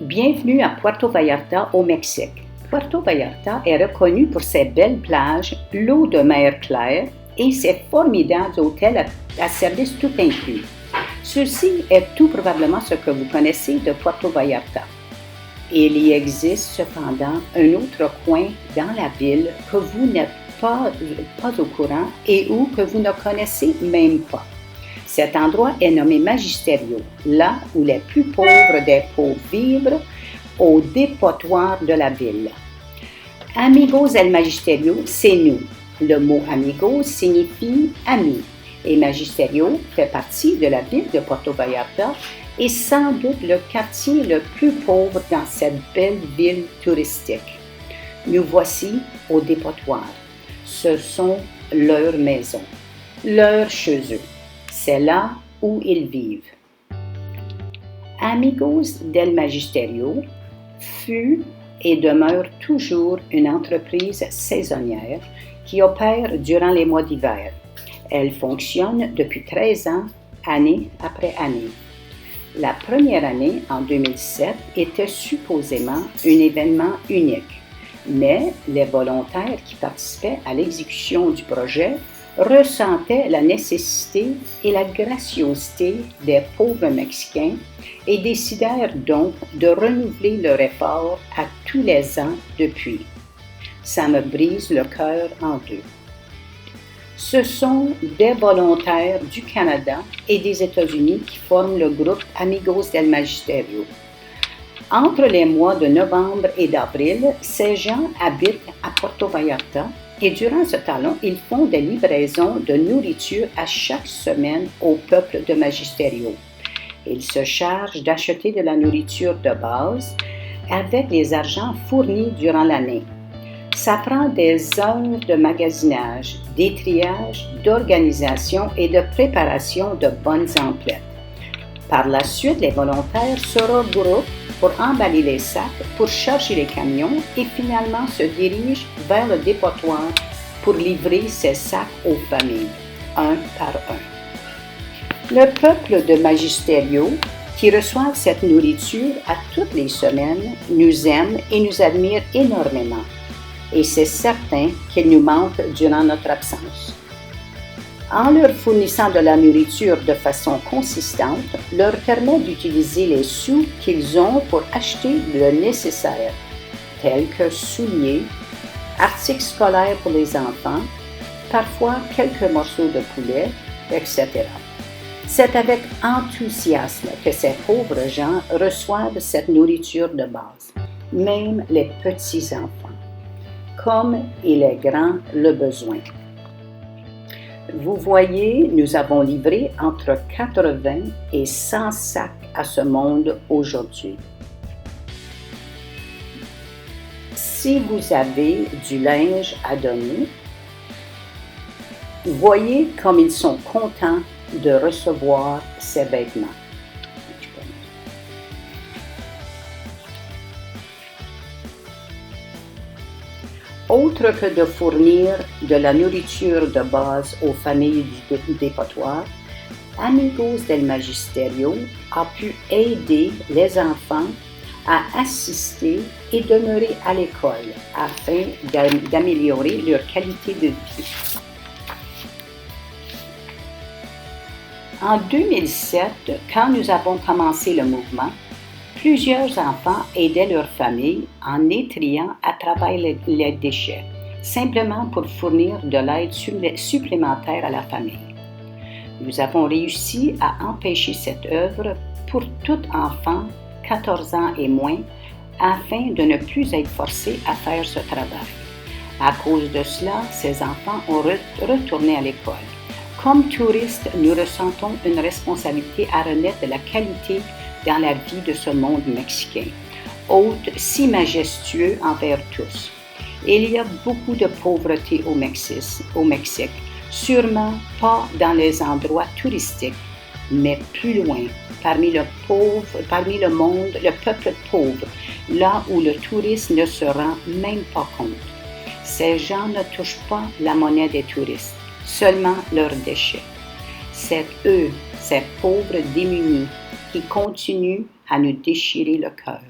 Bienvenue à Puerto Vallarta au Mexique. Puerto Vallarta est reconnu pour ses belles plages, l'eau de mer claire et ses formidables hôtels à service tout inclus. Ceci est tout probablement ce que vous connaissez de Puerto Vallarta. Il y existe cependant un autre coin dans la ville que vous n'êtes pas au courant et où que vous ne connaissez même pas. Cet endroit est nommé Magisterio, là où les plus pauvres des pauvres vivent, au dépotoir de la ville. Amigos del Magisterio, c'est nous. Le mot amigos signifie ami et Magisterio fait partie de la ville de Puerto Vallarta et sans doute le quartier le plus pauvre dans cette belle ville touristique. Nous voici au dépotoir. Ce sont leurs maisons, leurs chez eux. C'est là où ils vivent. Amigos del Magisterio fut et demeure toujours une entreprise saisonnière qui opère durant les mois d'hiver. Elle fonctionne depuis 13 ans, année après année. La première année, en 2007, était supposément un événement unique, mais les volontaires qui participaient à l'exécution du projet ressentaient la nécessité et la gracieuseté des pauvres Mexicains et décidèrent donc de renouveler leur effort à tous les ans depuis. Ça me brise le cœur en deux. Ce sont des volontaires du Canada et des États-Unis qui forment le groupe Amigos del Magisterio. Entre les mois de novembre et d'avril, ces gens habitent à Puerto Vallarta et durant ce temps, ils font des livraisons de nourriture à chaque semaine au peuple de Magisterio. Ils se chargent d'acheter de la nourriture de base avec les argents fournis durant l'année. Ça prend des heures de magasinage, d'étriage, d'organisation et de préparation de bonnes emplettes. Par la suite, les volontaires se regroupent pour emballer les sacs, pour charger les camions et finalement se dirigent vers le dépotoir pour livrer ces sacs aux familles, un par un. Le peuple de Magisterio, qui reçoit cette nourriture à toutes les semaines, nous aime et nous admire énormément. Et c'est certain qu'il nous manque durant notre absence. En leur fournissant de la nourriture de façon consistante, leur permet d'utiliser les sous qu'ils ont pour acheter le nécessaire, tels que souliers, articles scolaires pour les enfants, parfois quelques morceaux de poulet, etc. C'est avec enthousiasme que ces pauvres gens reçoivent cette nourriture de base, même les petits-enfants, comme il est grand le besoin. Vous voyez, nous avons livré entre 80 et 100 sacs à ce monde aujourd'hui. Si vous avez du linge à donner, voyez comme ils sont contents de recevoir ces vêtements. Autre que de fournir de la nourriture de base aux familles du dépotoir, Amigos del Magisterio a pu aider les enfants à assister et demeurer à l'école afin d'améliorer leur qualité de vie. En 2007, quand nous avons commencé le mouvement, plusieurs enfants aidaient leur famille en étriant à travers les déchets, simplement pour fournir de l'aide supplémentaire à la famille. Nous avons réussi à empêcher cette œuvre pour tout enfant 14 ans et moins, afin de ne plus être forcés à faire ce travail. À cause de cela, ces enfants ont retourné à l'école. Comme touristes, nous ressentons une responsabilité à renaître de la qualité dans la vie de ce monde mexicain, hôte si majestueux envers tous. Il y a beaucoup de pauvreté au Mexique, sûrement pas dans les endroits touristiques, mais plus loin, parmi le peuple pauvre, là où le touriste ne se rend même pas compte. Ces gens ne touchent pas la monnaie des touristes, seulement leurs déchets. C'est eux, ces pauvres démunis, qui continuent à nous déchirer le cœur.